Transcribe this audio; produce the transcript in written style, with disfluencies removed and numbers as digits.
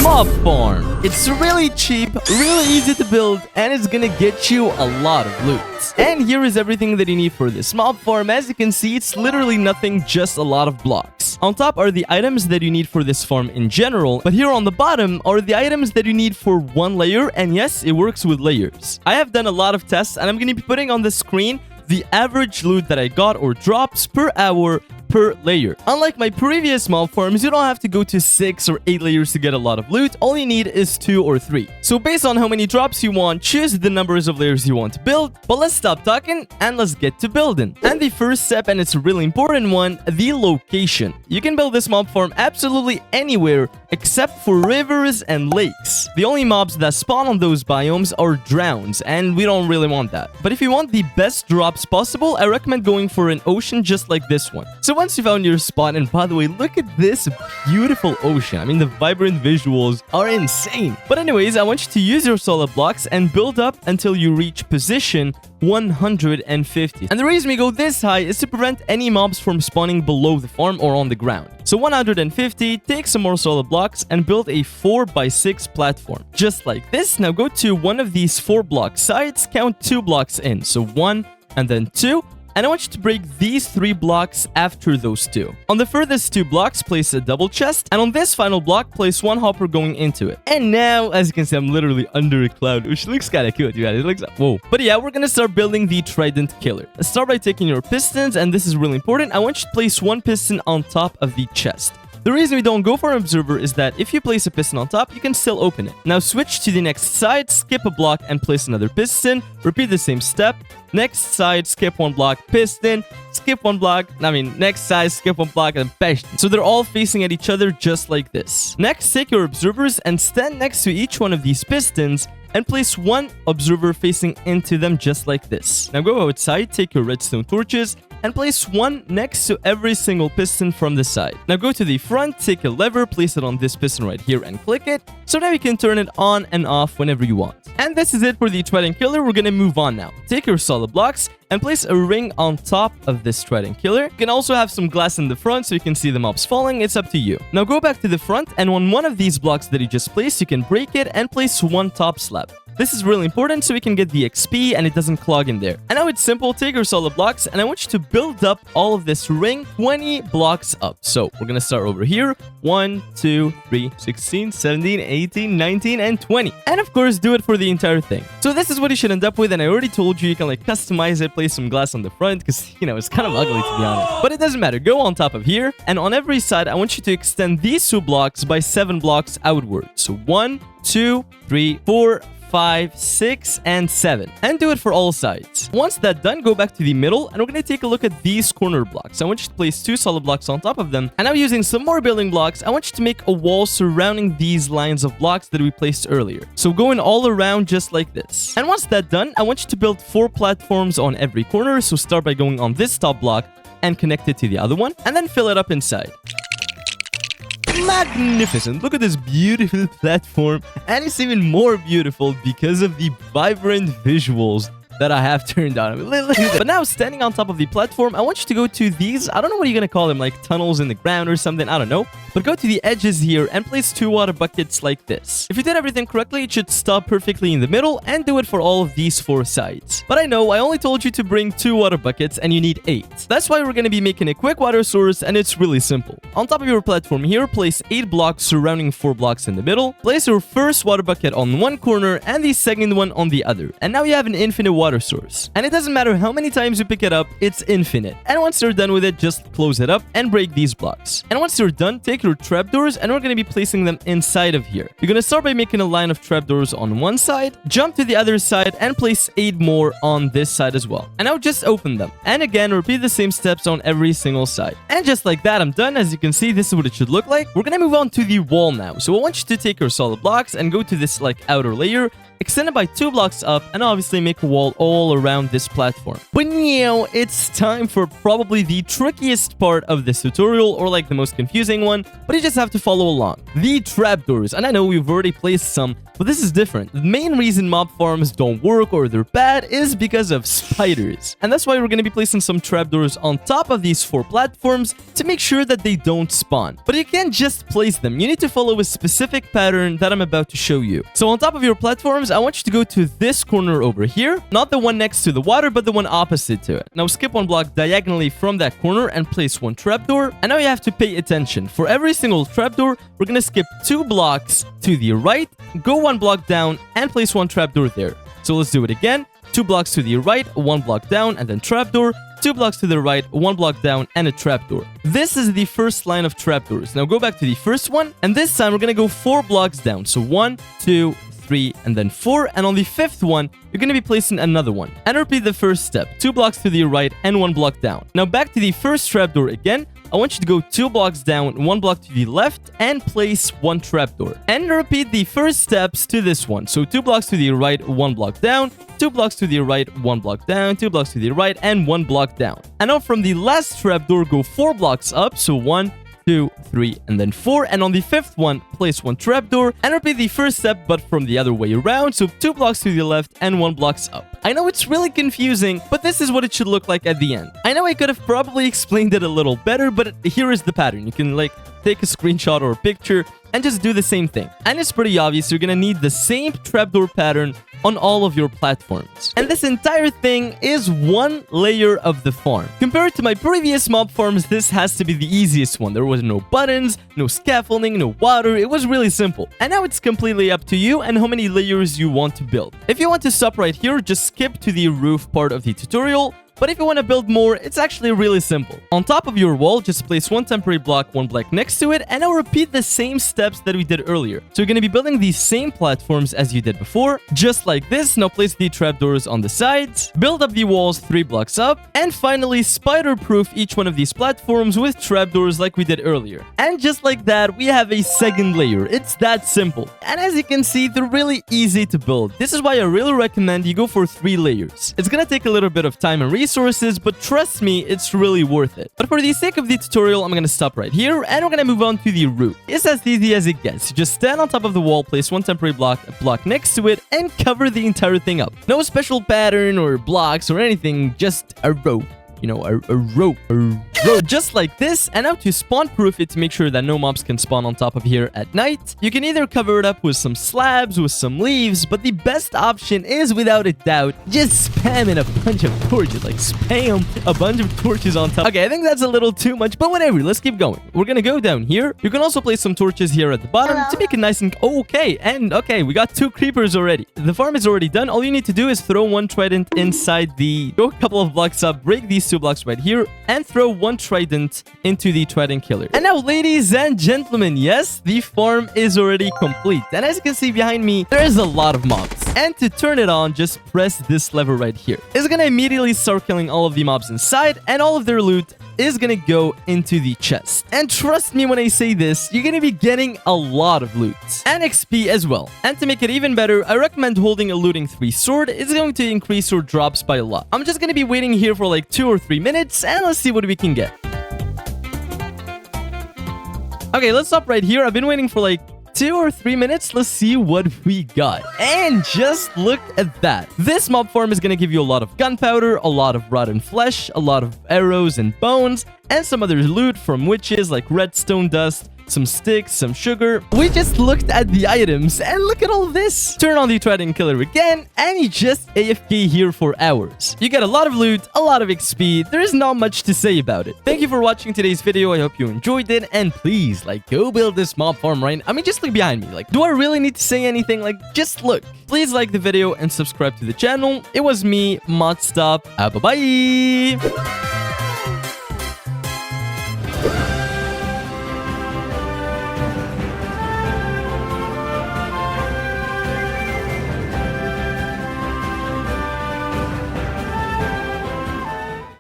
mob farm. It's really cheap, really easy to build, and it's gonna get you a lot of loot. And here is everything that you need for this mob farm. As you can see, it's literally nothing, just a lot of blocks. On top are the items that you need for this farm in general, but here on the bottom are the items that you need for one layer, and yes, it works with layers. I have done a lot of tests, and I'm gonna be putting on the screen the average loot that I got or drops per hour per layer. Unlike my previous mob farms, you don't have to go to 6 or 8 layers to get a lot of loot. All you need is 2 or 3. So based on how many drops you want, choose the numbers of layers you want to build. But let's stop talking and let's get to building. And the first step, and it's a really important one, the location. You can build this mob farm absolutely anywhere except for rivers and lakes. The only mobs that spawn on those biomes are drowns, and we don't really want that. But if you want the best drops possible, I recommend going for an ocean just like this one. So once you found your spot, and by the way, look at this beautiful ocean. I mean, the vibrant visuals are insane. But anyways, I want you to use your solid blocks and build up until you reach position 150. And the reason we go this high is to prevent any mobs from spawning below the farm or on the ground. So 150, take some more solid blocks and build a 4x6 platform. Just like this. Now go to one of these 4 block sides, count 2 blocks in. So 1 and then 2. And I want you to break these 3 blocks after those 2. On the furthest 2 blocks, place a double chest. And on this final block, place 1 hopper going into it. And now, as you can see, I'm literally under a cloud, which looks kind of cute. Yeah, it looks... Whoa. But yeah, we're going to start building the trident killer. Let's start by taking your pistons. And this is really important. I want you to place 1 piston on top of the chest. The reason we don't go for an observer is that if you place a piston on top, you can still open it. Now switch to the next side, skip a block and place another piston. Repeat the same step. Next side, skip 1 block, piston, skip 1 block. Next side, skip 1 block and piston. So they're all facing at each other just like this. Next, take your observers and stand next to each one of these pistons and place 1 observer facing into them just like this. Now go outside, take your redstone torches, and place 1 next to every single piston from the side. Now go to the front, take a lever, place it on this piston right here and click it. So now you can turn it on and off whenever you want. And this is it for the trident killer. We're gonna move on now. Take your solid blocks and place a ring on top of this trident killer. You can also have some glass in the front so you can see the mobs falling. It's up to you. Now go back to the front, and on one of these blocks that you just placed, you can break it and place 1 top slab. This is really important so we can get the XP and it doesn't clog in there. And now it's simple. Take your solid blocks and I want you to build up all of this ring 20 blocks up. So we're gonna start over here. 1, 2, 3, 16, 17, 18, 19, and 20. And of course, do it for the entire thing. So this is what you should end up with. And I already told you, you can like customize it, place some glass on the front because, you know, it's kind of ugly to be honest. But it doesn't matter. Go on top of here. And on every side, I want you to extend these 2 blocks by 7 blocks outward. So 1, 2, 3, 4, 5, 6, and 7. And do it for all sides. Once that's done, go back to the middle and we're going to take a look at these corner blocks. I want you to place 2 solid blocks on top of them. And now using some more building blocks, I want you to make a wall surrounding these lines of blocks that we placed earlier. So going all around just like this. And once that's done, I want you to build 4 platforms on every corner. So start by going on this top block and connect it to the other one and then fill it up inside. Magnificent. Look at this beautiful platform, and it's even more beautiful because of the vibrant visuals that I have turned on. But now, standing on top of the platform, I want you to go to these, I don't know what you're gonna call them, like tunnels in the ground or something, I don't know. But go to the edges here and place 2 water buckets like this. If you did everything correctly, it should stop perfectly in the middle, and do it for all of these 4 sides. But I know, I only told you to bring 2 water buckets and you need 8. That's why we're gonna be making a quick water source, and it's really simple. On top of your platform here, place 8 blocks surrounding 4 blocks in the middle. Place your first water bucket on one corner and the second one on the other. And now you have an infinite water source. And it doesn't matter how many times you pick it up, it's infinite. And once you're done with it, just close it up and break these blocks. And once you're done, take your trapdoors and we're going to be placing them inside of here. You're going to start by making a line of trapdoors on one side, jump to the other side, and place 8 more on this side as well. And now just open them. And again, repeat the same steps on every single side. And just like that, I'm done. As you can see, this is what it should look like. We're going to move on to the wall now. So I want you to take your solid blocks and go to this like outer layer, extend it by 2 blocks up, and obviously make a wall all around this platform. But now it's time for probably the trickiest part of this tutorial, or like the most confusing one, but you just have to follow along. The trapdoors, and I know we've already placed some, but this is different. The main reason mob farms don't work or they're bad is because of spiders. And that's why we're going to be placing some trapdoors on top of these 4 platforms to make sure that they don't spawn. But you can't just place them. You need to follow a specific pattern that I'm about to show you. So on top of your platforms, I want you to go to this corner over here. Not the one next to the water, but the one opposite to it. Now skip 1 block diagonally from that corner and place 1 trapdoor. And now you have to pay attention. For every single trapdoor, we're going to skip 2 blocks to the right, go 1 block down, and place 1 trapdoor there. So let's do it again. 2 blocks to the right, 1 block down, and then trapdoor. 2 blocks to the right, 1 block down, and a trapdoor. This is the first line of trapdoors. Now go back to the first one, and this time we're gonna go 4 blocks down. So 1, 2, 3, and then 4. And on the 5th one, you're gonna be placing another one. And repeat the first step. 2 blocks to the right and 1 block down. Now back to the first trapdoor again. I want you to go 2 blocks down, 1 block to the left, and place 1 trapdoor. And repeat the first steps to this one. So 2 blocks to the right, 1 block down, 2 blocks to the right, 1 block down, 2 blocks to the right, and 1 block down. And now from the last trapdoor, go 4 blocks up. So 1, 2, 3, and then 4. And on the 5th one, place 1 trapdoor. And repeat the first step, but from the other way around. So 2 blocks to the left and 1 blocks up. I know it's really confusing, but this is what it should look like at the end. I know I could have probably explained it a little better, but here is the pattern. You can like take a screenshot or a picture and just do the same thing. And it's pretty obvious. You're gonna need the same trapdoor pattern on all of your platforms. And this entire thing is 1 layer of the farm. Compared to my previous mob farms, this has to be the easiest one. There was no buttons, no scaffolding, no water. It was really simple. And now it's completely up to you and how many layers you want to build. If you want to stop right here, just skip to the roof part of the tutorial. But if you want to build more, it's actually really simple. On top of your wall, just place 1 temporary block, 1 block next to it, and I'll repeat the same steps that we did earlier. So you're going to be building these same platforms as you did before, just like this. Now place the trapdoors on the sides, build up the walls 3 blocks up, and finally spider-proof each one of these platforms with trapdoors like we did earlier. And just like that, we have a second layer. It's that simple. And as you can see, they're really easy to build. This is why I really recommend you go for 3 layers. It's going to take a little bit of time and resources, but trust me, it's really worth it. But for the sake of the tutorial, I'm gonna stop right here and we're gonna move on to the roof. It's as easy as it gets. You just stand on top of the wall, place 1 temporary block, a block next to it, and cover the entire thing up. No special pattern or blocks or anything, just a rope. You know, a rope, just like this. And now to spawn proof it, to make sure that no mobs can spawn on top of here at night, you can either cover it up with some slabs, with some leaves, but the best option is, without a doubt, just spamming a bunch of torches. Like spam a bunch of torches on top. Okay, I think that's a little too much, but whatever, let's keep going. We're gonna go down here. You can also place some torches here at the bottom to make it nice and okay, we got 2 creepers already. The farm is already done. All you need to do is throw 1 trident inside the, go a couple of blocks up, break these 2 blocks right here, and throw 1 trident into the trident killer. And now, ladies and gentlemen, yes, the farm is already complete. And as you can see behind me, there is a lot of mobs. And to turn it on, just press this lever right here. It's gonna immediately start killing all of the mobs inside, and all of their loot is gonna go into the chest. And trust me when I say this, you're gonna be getting a lot of loot and XP as well. And to make it even better, I recommend holding a looting 3 sword. It's going to increase your drops by a lot. I'm just gonna be waiting here for like 2 or 3 minutes, and let's see what we can get. Okay, let's stop right here. I've been waiting for like 2 or 3 minutes. Let's see what we got. And just look at that. This mob farm is going to give you a lot of gunpowder, a lot of rotten flesh, a lot of arrows and bones, and some other loot from witches like redstone dust, some sticks, some sugar. We just looked at the items and look at all this. Turn on the trident killer again and you just AFK here for hours. You get a lot of loot, a lot of XP. There is not much to say about it. Thank you for watching today's video. I hope you enjoyed it, and please, like, go build this mob farm right now. I mean, just look behind me. Like, do I really need to say anything? Like, just look. Please like the video and subscribe to the channel. It was me, Modstop. Bye-bye.